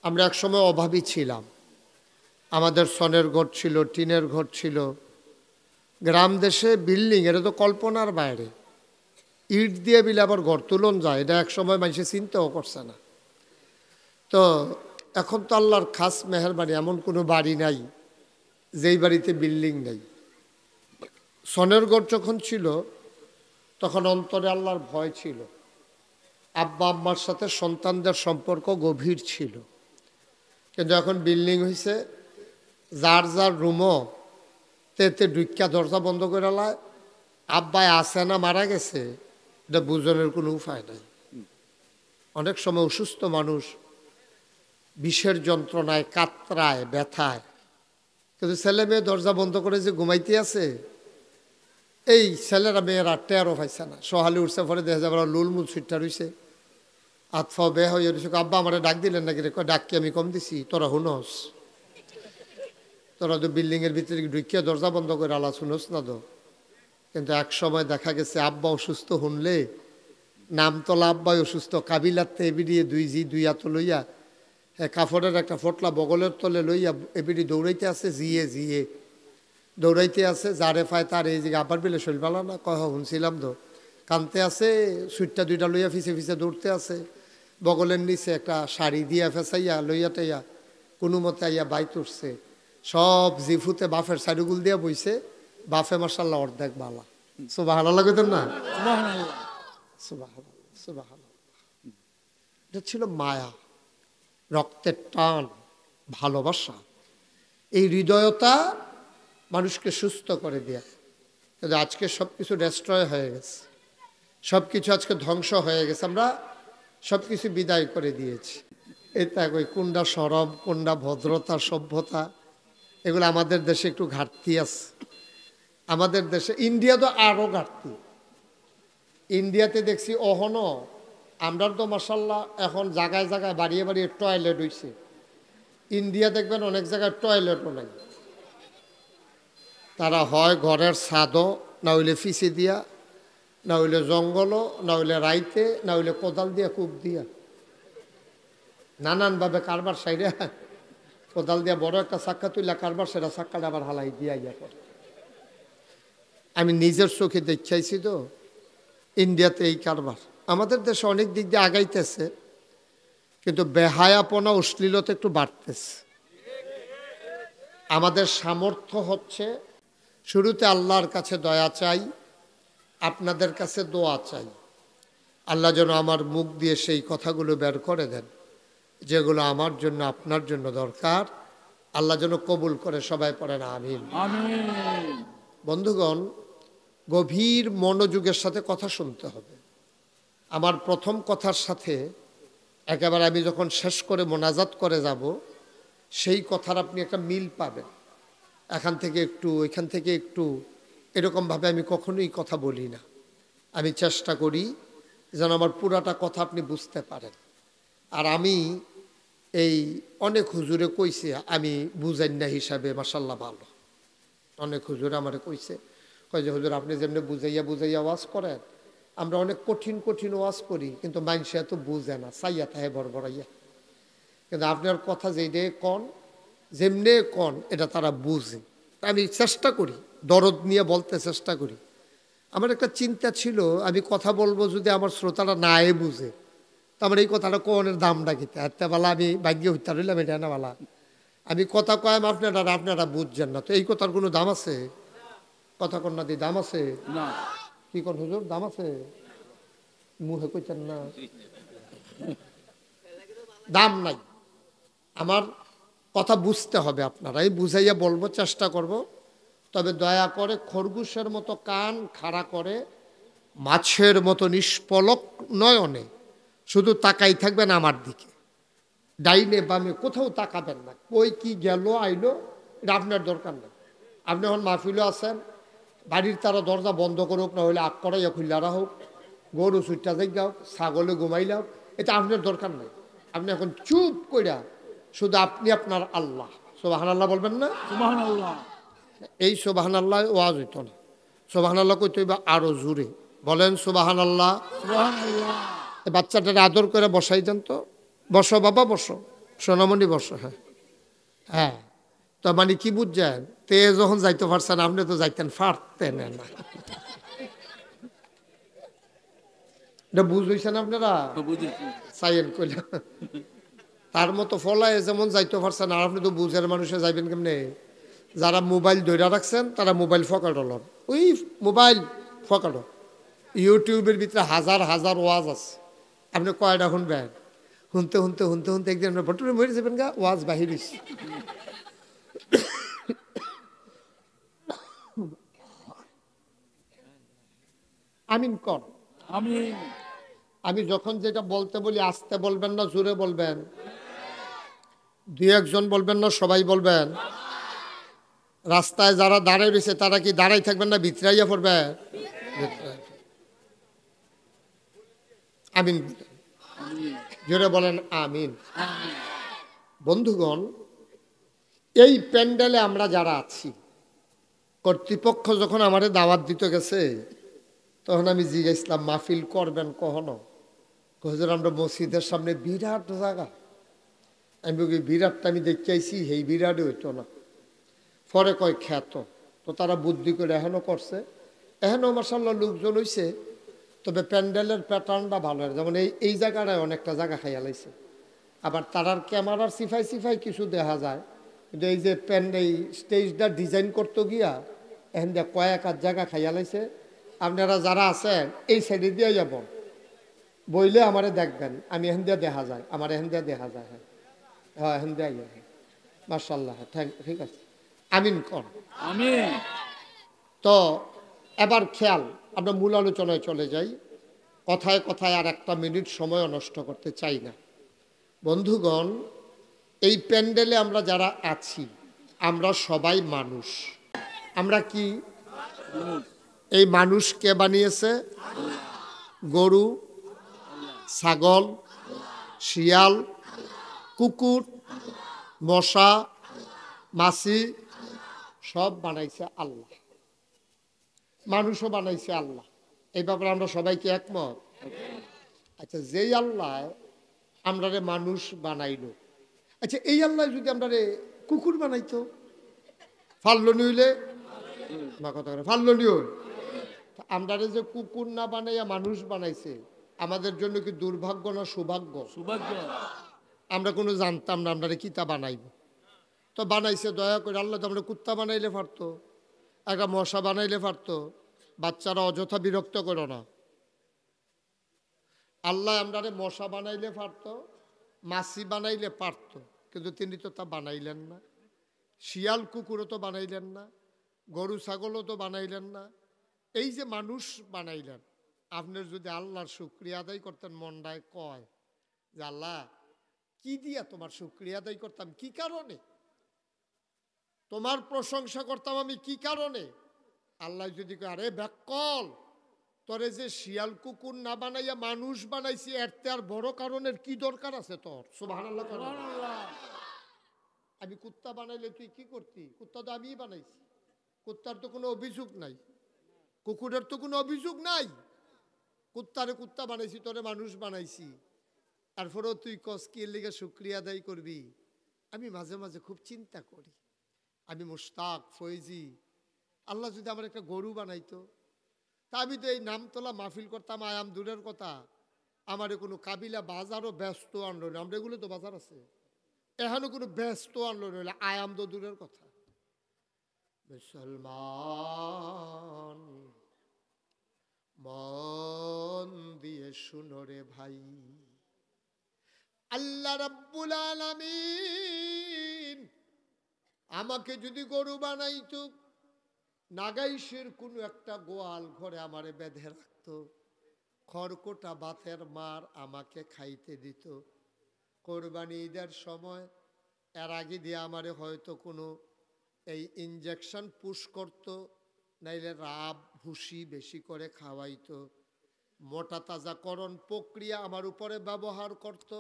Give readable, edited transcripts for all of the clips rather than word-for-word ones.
আমরা একসময় অভাবী ছিলাম। আমাদের সনের ঘর ছিল, টিনের ঘর ছিল। গ্রাম দেশে বিল্ডিং এটা তো কল্পনার বাইরে। ইট দিয়ে বিলে আবার ঘর তুলন যায়, এটা একসময় মানুষে চিন্তাও করছে না। তো এখন তো আল্লাহর খাস মেহেরবানি, এমন কোনো বাড়ি নাই যেই বাড়িতে বিল্ডিং নেই। সনের ঘর যখন ছিল তখন অন্তরে আল্লাহর ভয় ছিল। আব্বা আম্মার সাথে সন্তানদের সম্পর্ক গভীর ছিল। কিন্তু এখন বিল্ডিং হয়েছে, যার যার রুমও তেতে ঢুকিয়া দরজা বন্ধ করে লায়। আব্বায় আছে না মারা গেছে এটা বুঝনের কোনো উপায় নাই। অনেক সময় অসুস্থ মানুষ বিষের যন্ত্রণায় কাতরায় ব্যথায়, কিন্তু ছেলে মেয়ে দরজা বন্ধ করে যে ঘুমাইতে আছে, এই ছেলেরা মেয়েরা টেরও পাইছে না। সহালে উঠছে পরে দেখা যাবে লুলমুল সুইটটা রয়েছে, আতফা বে হয়ে রয়েছে। আব্বা আমার ডাক দিলেন নাকি রে? ডাককে আমি কম দিছি, তোরা হুনস, তোরা তো বিল্ডিংয়ের ভিতরে ঢুকিয়া দরজা বন্ধ করে আলা শুনোস না তো। কিন্তু এক সময় দেখা গেছে আব্বা অসুস্থ শুনলে নামতলা আব্বাই অসুস্থ, কাবিলাতে এবিডিয়ে দুই হাত লইয়া কাপড়ের একটা ফটলা বগলের তলে লইয়া এবিডি দৌড়াইতে আছে, জিয়ে দৌড়াইতে আছে। যারে পায় তার এই যে আবার বিলে শরীর ভালো না, কহ শুনছিলাম তো, কানতে আছে, সুইটটা দুইটা লইয়া ফিসে দৌড়তে আছে। বগলের নিচে একটা শাড়ি দিয়া ফেসাইয়া লইয়া টাইয়া কোনো মতে আইয়া বাইত উঠছে। সব জিফুতে বাফের শাড়িগুল দিয়া বইছে। বাফে মার্শাল্লাহ অর্ধেক বালা। সুবহানাল্লাহ কইতেন না? সুবহানাল্লাহ। এটা ছিল মায়া, রক্তের টান, ভালোবাসা। এই হৃদয়তা মানুষকে সুস্থ করে দেয়া। কিন্তু আজকে সব কিছু ডেস্ট্রয় হয়ে গেছে, সব কিছু আজকে ধ্বংস হয়ে গেছে। আমরা সব কিছু বিদায় করে দিয়েছি। এটা ওই কোনটা সরব, কোনটা ভদ্রতা, সভ্যতা, এগুলো আমাদের দেশে একটু ঘাটতি আছে। আমাদের দেশে, ইন্ডিয়া তো আরও ঘাটতি। ইন্ডিয়াতে দেখছি অহনো আমরা তো মাশাল্লাহ এখন জায়গায় জায়গায় বাড়িয়ে টয়লেট হইছে। ইন্ডিয়া দেখবেন অনেক জায়গায় টয়লেটও নাই। তারা হয় ঘরের ছাদও, না হইলে ফিসে দিয়া, না হইলে জঙ্গলও, না হইলে রাইতে, না হইলে কোদাল দিয়া, কূপ দিয়া, নানানভাবে কারবার সাইডে কোদাল দিয়া বড় একটা চাক্কা তুইলা কারবার, সেটা চাক্কাটা আবার হালাই দিয়া ইয়া করে। আমি নিজের চোখে দেখাইছি তো ইন্ডিয়াতে এই কারবার। আমাদের দেশে অনেক দিক দিয়ে আগাইতেছে, কিন্তু বেহায়াপনা, অশ্লীলতা একটু বাড়তেছে। আমাদের সামর্থ্য হচ্ছে শুরুতে আল্লাহর কাছে দয়া চাই, আপনাদের কাছে দোয়া চাই। আল্লাহ যেন আমার মুখ দিয়ে সেই কথাগুলো বের করে দেন যেগুলো আমার জন্য, আপনার জন্য দরকার। আল্লাহ যেন কবুল করে। সবাই পড়েন আমিন। বন্ধুগণ, গভীর মনোযোগের সাথে কথা শুনতে হবে। আমার প্রথম কথার সাথে একেবারে আমি যখন শেষ করে মোনাজাত করে যাব, সেই কথার আপনি একটা মিল পাবেন। এখান থেকে একটু, এখান থেকে একটু, এরকমভাবে আমি কখনোই কথা বলি না। আমি চেষ্টা করি যেন আমার পুরাটা কথা আপনি বুঝতে পারেন। আর আমি এই অনেক হুজুরে কইছে, আমি বুঝাই না হিসাবে মাশাল্লাহ ভালো। অনেক হুজুরে আমারে কইছে, কয় যে হুজুর আপনি যেমনি বুঝাইয়া ওয়াজ করেন, আমরা অনেক কঠিন ওয়াজ করি, কিন্তু মানুষ এত বুঝে না, চাইয়া তাহে বড়বড়াইয়া। কিন্তু আপনার কথা যেইডে কন, যেমনে কন, এটা তারা বুঝে। আমি চেষ্টা করি, দরদ নিয়ে বলতে চেষ্টা করি। আমার একটা চিন্তা ছিল, আমি কথা বলবো যদি আমার শ্রোতারা নাই বুঝে, তো আমার এই কথাটা কোনের দামটা খেতে হাতে বেলা আমি ভাগ্য হত্যা রইলাম, এটা না বেলা আমি কথা কয়াম, আপনারা বুঝছেন না, তো এই কথার কোনো দাম আছে? কথা কন্যা দিয়ে দাম আছে না? কি কোন হুজুর দাম আছে? মুখে কইতেন না, দাম নাই। আমার কথা বুঝতে হবে, আপনারা এই বুঝাইয়া বলবো, চেষ্টা করব। তবে দয়া করে খরগোশের মতো কান খাড়া করে মাছের মতো নিষ্পলক নয়নে শুধু তাকাই থাকবেন আমার দিকে, ডাইনে বামে কোথাও তাকাবেন না। কই কি গেল আইলো এটা আপনার দরকার নেই। আপনি এখন মাহফিলও আছেন, বাড়ির তারা দরজা বন্ধ করুক, না হইলে আগ করাইয়া খুললারা হোক, গরু সুইটটা যাই হোক, ছাগলে ঘুমাইলাও, এটা আপনার দরকার নেই। আপনি এখন চুপ কইরা শুধু আপনি আপনার আল্লাহ সুবহানাল্লাহ বলবেন না? সুবহানাল্লাহ। এই সুবহানাল্লাহ ওয়াজ হইত না, সুবহানাল্লাহ কইতে হইবা আরো জোরে বলেন সুবহানাল্লাহ। বাচ্চাটার আদর করে বসাই দেন তো, বসো বাবা বসো, সোনামণি বর্ষ, হ্যাঁ হ্যাঁ। তো মানে কি বুঝছেন, তে যখন যাইতে পারছেন আপনি তো যাইতেন পারতেন না। এটা বুঝ হইছেন আপনারা? চাইয়েন কইলা তার মতো ফলায় যেমন যাইতে পারছেন, আর আপনি তো বুঝের মানুষে যাইবেন কেমনে? যারা মোবাইল ধরে রাখছেন তারা মোবাইল ফকাডল, ওই মোবাইল ফকাড। ইউটিউবের ভিতরে হাজার হাজার ওয়াজ আছে, আপনি কয়টা শুনবেন? শুনতে শুনতে শুনতে শুনতে একদিন বটুরে মরে যাবেন গা, ওয়াজ বাহির হইছে। আমিন কর। আমি যখন যেটা বলতে বলি আস্তে বলবেন না জোরে বলবেন? দুই একজন বলবেন না সবাই বলবেন? রাস্তায় যারা দাঁড়ায় রয়েছে তারা কি দাঁড়াই থাকবেন না ভিতরাইয়া পড়বে? আমিন জোরে বলেন আমিন। বন্ধুগণ, এই প্যান্ডেলে আমরা যারা আছি, কর্তৃপক্ষ যখন আমাদের দাওয়াত দিতে গেছে তখন আমি জিজ্ঞাসলাম মাহফিল করবেন কখনো? হুজুর আমরা মসজিদের সামনে বিরাট জায়গা, আমি বলি বিরাটটা আমি দেখতে আইছি, এই বিরাটই হইতো না। পরে কয় খ্যাত, তো তারা বুদ্ধি করে এখনও করছে, এখনও মাশাআল্লাহ লোকজন হইছে। তবে প্যান্ডেলের প্যাটার্নটা ভালো, যেমন এই জায়গাটায় অনেকটা জায়গা খাইয়া লাইছে। আবার তারার ক্যামেরার সিফাই সিফাই কিছু দেখা যায়, কিন্তু এই যে এই স্টেজটা ডিজাইন করতে গিয়া এখান দিয়ে কয়েক আধ জায়গা খাইয়া লাইছে। আপনারা যারা আছেন এই সাইডে দিয়ে যাব, বইলে আমারে দেখবেন, আমি এখান দিয়ে দেখা যায়, আমার এখান দিয়ে দেখা যায়। হ্যাঁ হ্যাঁ, এখান দিয়ে মাশাআল্লাহ, ঠিক আছে, আমিন কর। তো এবার খেয়াল, আমরা মূল আলোচনায় চলে যাই। কথায় কথায় আর একটা মিনিট সময় নষ্ট করতে চাই না। বন্ধুগণ, এই প্যান্ডেলে আমরা যারা আছি আমরা সবাই মানুষ। আমরা কি? এই মানুষ কে বানিয়েছে? গরু, ছাগল, শিয়াল, কুকুর, মশা, মাছি সব বানাইছে আল্লাহ, মানুষও বানাইছে আল্লাহ। এই ব্যাপারে আমরা সবাইকে একমত? আচ্ছা, যেই আল্লাহ আমরা মানুষ বানাইলো, আচ্ছা এই আল্লাহ যদি আমরা কুকুর বানাইতো, ফাল্লনি হইলে বা কথা করে ফাল্লনি হই, আমরা যে কুকুর না বানাইয়া মানুষ বানাইছে, আমাদের জন্য কি দুর্ভাগ্য না সৌভাগ্য? সৌভাগ্য। আমরা কোনো জানতাম না আমরা কিতা বানাইব, তো বানাইছে দয়া করে আল্লাহ। তো আমরা কুত্তা বানাইলে পারতো, একটা মশা বানাইলে পারতো। বাচ্চারা অযথা বিরক্ত করো না, আল্লাহ আমরা মশা বানাইলে পারতো, মাছি বানাইলে পারতো, কিন্তু তিনি তো তা বানাইলেন না। শিয়াল কুকুরও তো বানাইলেন না, গরু ছাগলও তো বানাইলেন না। এই যে মানুষ বানাইলেন, আপনার যদি আল্লাহর শুকরিয়া আদায় করতেন, মনটায় কয় যে আল্লাহ কি দিয়া তোমার শুকরিয়া আদায় করতাম, কি কারণে তোমার প্রশংসা করতাম আমি, কি কারণে? আল্লাহ যদি কয় আরে ব্যাকল, তোরে যে শিয়াল কুকুর না বানাইয়া মানুষ বানাইছি, এর আর বড় কারণের কি দরকার আছে তোর? সুবহানাল্লাহ। আমি কুত্তা বানাইলে তুই কি করতি? কুত্তা তো আমিই বানাইছি, কুত্তার তো কোনো অভিযোগ নাই, কুকুরের তো কোনো অভিযোগ নাই। কুত্তারে কুত্তা বানাইছি, তোরে মানুষ বানাইছি, তারপরেও তুই কস কি এর লিগে শুকরিয়া আদায় করবি? আমি মাঝে মাঝে খুব চিন্তা করি, আমি মুশতাক ফৈজি, আল্লাহ যদি আমার একটা গরু বানাইতো, তা আমি তো এই নামতলা মাহফিল করতাম, আয়াম দূরের কথা, আমার কোনো কাবিলা বাজারও ব্যস্ত আনলো না। আমরা এগুলো তো বাজার আছে, এখানে কোনো ব্যস্ত আনলো নইলে আয়াম তো দূরের কথা। মুসলমান মন দিয়ে শুনো রে ভাই, আল্লাহ রাব্বুল আলামিন আমাকে যদি গরু বানাইতো, নাগাইশের কোনো একটা গোয়াল ঘরে আমারে বেঁধে রাখতো, খড়কোটা বাতের মার আমাকে খাইতে দিত, কোরবানি ঈদের সময় এর আগে দিয়ে আমারে হয়তো কোনো এই ইনজেকশন পুশ করতো, নাইলে রাব ভুসি বেশি করে খাওয়াইতো, মোটা তাজাকরণ প্রক্রিয়া আমার উপরে ব্যবহার করত,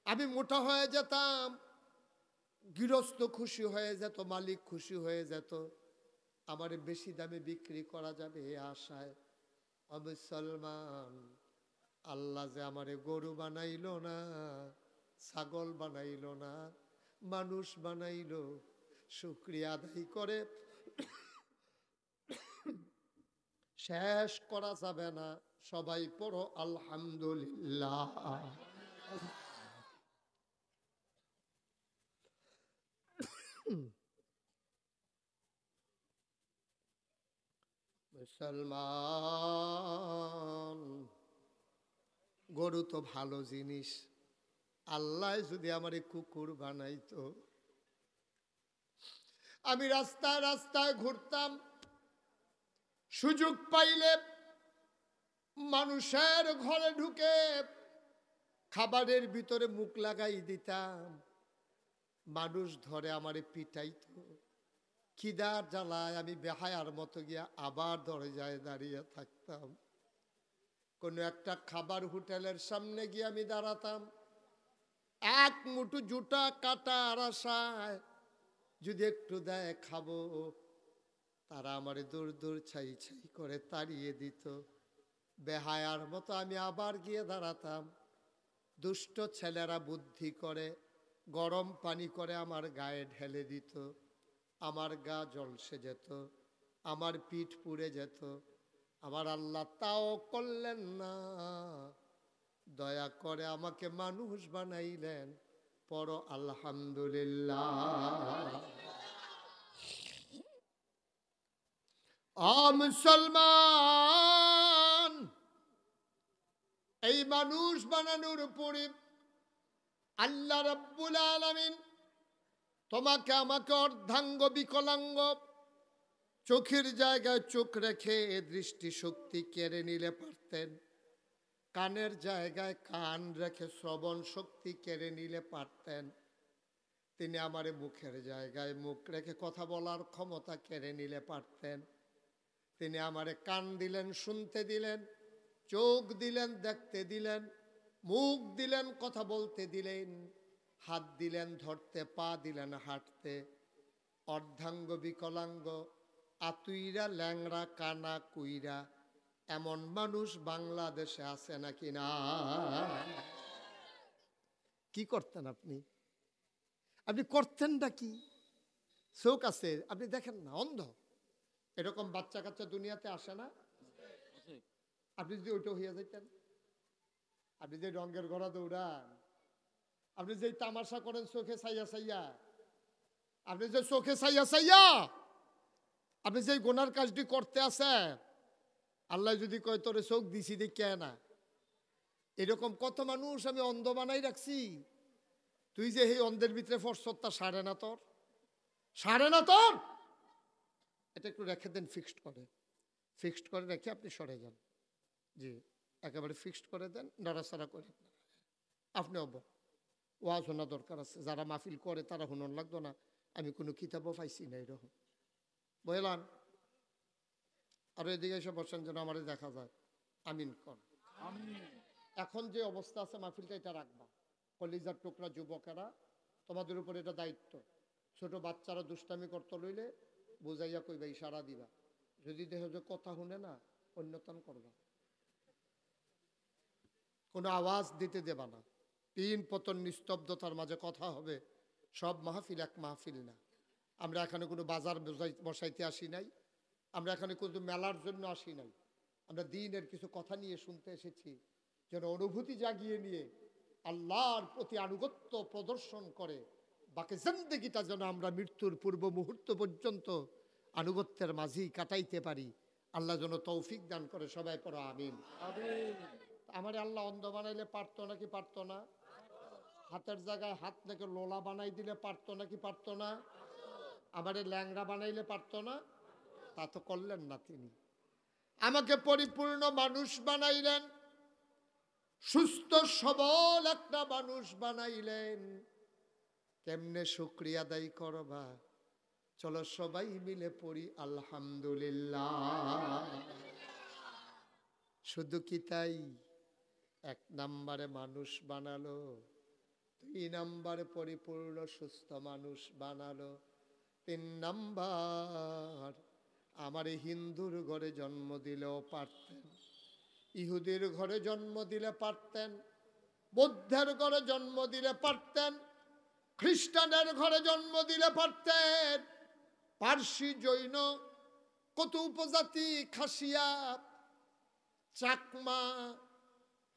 আমি মোটা হয়ে যেতাম, গৃহস্থ খুশি হয়ে যেত, মালিক খুশি হয়ে যেত, আমারে বেশি দামে বিক্রি করা যাবে এ আশায়। মুসলমান, আল্লাহ যে আমারে গরু বানাইল না, ছাগল বানাইল না, মানুষ বানাইল। শুকরিয়া আদায় করে শেষ করা যাবে না। সবাই পড়ো আলহামদুলিল্লাহ। মুসলমান, গরু তো ভালো জিনিস। আল্লাহ যদি আমার কুকুর বানাইতো, আমি রাস্তায় রাস্তায় ঘুরতাম, সুযোগ পাইলে মানুষের ঘরে ঢুকে খাবারের ভিতরে মুখ লাগাই দিতাম। মানুষ ধরে আমারে পিটাইতো, খিদার জ্বালায় আমি বেহায়ার মতো গিয়া আবার দরজায় দাঁড়িয়ে থাকতাম। কোনো একটা খাবার হোটেলের সামনে গিয়ে আমি দাঁড়াতাম, এক মুঠো জুটা কাটার আশায় যদি একটু দেয় খাবো, তারা আমারে দূর দূর ছাই ছাই করে তাড়িয়ে দিত। বেহায়ার মতো আমি আবার গিয়ে দাঁড়াতাম। দুষ্ট ছেলেরা বুদ্ধি করে গরম পানি করে আমার গায়ে ঢেলে দিত, আমার গা জলসে যেত, আমার পিঠ পুড়ে যেত। আমার আল্লাহ তাও করলেন না, দয়া করে আমাকে মানুষ বানাইলেন। পড়ো আলহামদুলিল্লাহ। মুসলমান, এই মানুষ বানানোর উপরে আল্লাহ রাব্বুল আলামিন তোমাকে আমাকে অর্ধাঙ্গ বিকলাঙ্গ, চোখের জায়গায় চোখ রেখে দৃষ্টিশক্তি কেড়ে নিলে পারতেন, কানের জায়গায় কান রেখে শ্রবণ শক্তি কেড়ে নিলে পারতেন। তিনি আমারে মুখের জায়গায় মুখ রেখে কথা বলার ক্ষমতা কেড়ে নিলে পারতেন। তিনি আমারে কান দিলেন, শুনতে দিলেন, চোখ দিলেন, দেখতে দিলেন, মুখ দিলেন, কথা বলতে দিলেন, হাত দিলেন ধরতে, পা দিলেন হাঁটতে। অর্ধাঙ্গ বিকলাঙ্গ, আতুইরা, ল্যাংড়া, কানা, কুইরা এমন মানুষ বাংলাদেশে আছে নাকি না? কি করতেন আপনি? আপনি করতেনটা কি? চোখ আছে, আপনি দেখেন না, অন্ধ। এরকম বাচ্চা কাচ্চা দুনিয়াতে আসে না? আপনি যদি ওইটা হইয়া যাইতেন, আপনি যে রঙের ঘোড়া দৌড়ান, আপনি যে তামাশা করেন চোখে চাইয়া চাইয়া, আপনি যে চোখে চাইয়া চাইয়া আপনি যে গোনার কাজটি করতে আছে, আল্লাহ যদি কয় তোরে চোখ দিছি দেখে না, এরকম কত মানুষ আমি অন্ধ বানাই রাখছি। তুই যে এই অন্ধের ভিতরে ফরসতটা সারে না তোর, সারে না তোর। এটা একটু রেখে দেন, ফিক্সড করে, ফিক্সড করে রেখে আপনি সরে যান। জি, একেবারে ফিক্সড করে দেন, নড়াচড়া করে আপনি ওয়াজ শোনা দরকার আছে। যারা মাহফিল করে তারা হুনন লাগতো না, আমি কোনো কিতাবও পাইছি না এরকম, বুঝলাম। আর এদিকে এসে বসেন যেন আমারে দেখা যায়। আমিন কর। এখন যে অবস্থা আছে মাহফিলটা এটা রাখবা। কলিজার টুকরা যুবকেরা, তোমাদের উপর এটা দায়িত্ব। ছোট বাচ্চারা দুষ্টামি করতে লইলে বুঝাইয়া কইবা, ইশারা দিবা। যদি দেখো যে কথা শুনে না, অন্যতম করবা, কোনো আওয়াজ দিতে দেবা না। তিন পতন নিস্তব্ধতার মাঝে কথা হবে। সব মাহফিল এক মাহফিল না। আমরা এখানে কোনো বাজার বসাইতে আসি নাই, আমরা এখানে কোনো মেলার জন্য আসি নাই। আমরা দিনের কিছু কথা নিয়ে শুনতে এসেছি, যেন অনুভূতি জাগিয়ে নিয়ে আল্লাহর প্রতি আনুগত্য প্রদর্শন করে বাকি জিন্দেগিটা যেন আমরা মৃত্যুর পূর্ব মুহূর্ত পর্যন্ত আনুগত্যের মাঝেই কাটাইতে পারি। আল্লাহ যেন তৌফিক দান করে। সবাই পড়ো আমিন। আমার আল্লাহ অন্ধ বানাইলে পারতো নাকি পারতো না? হাতের জায়গায় হাত থেকে লোলা বানাই দিলে পারতো নাকি পারতো না? আমারে ল্যাংড়া বানাইলে পারতো না? তা তো করলেন না তিনি। আমাকে পরিপূর্ণ মানুষ বানাইলেন, সুস্থ সবল একটা মানুষ বানাইলেন। কেমনে শুকরিয়া আদায় করবা? চলো সবাই মিলে পড়ি আলহামদুলিল্লাহ। শুধু কি তাই? এক নম্বরে মানুষ বানালো, 2 নম্বরে পরিপূর্ণ সুস্থ মানুষ বানালো, 3 নম্বর আমার হিন্দুর ঘরে জন্ম দিলেও পারতেন, ইহুদির ঘরে জন্ম দিলে পারতেন, বৌদ্ধের ঘরে জন্ম দিলে পারতেন, খ্রিস্টানের ঘরে জন্ম দিলে পারতেন, পার্সি, জৈন, কত উপজাতি, খাসিয়া, চাকমা,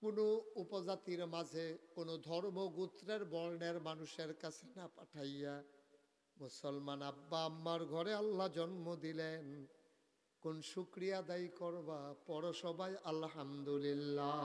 কোনো উপজাতির মাঝে কোনো ধর্মগোত্রের বর্ণের মানুষের কাছে না পাঠাইয়া মুসলমান আব্বা আম্মার ঘরে আল্লাহ জন্ম দিলেন। কোন শুকরিয়া আদায় করবা? পড়ো সবাই আলহামদুলিল্লাহ।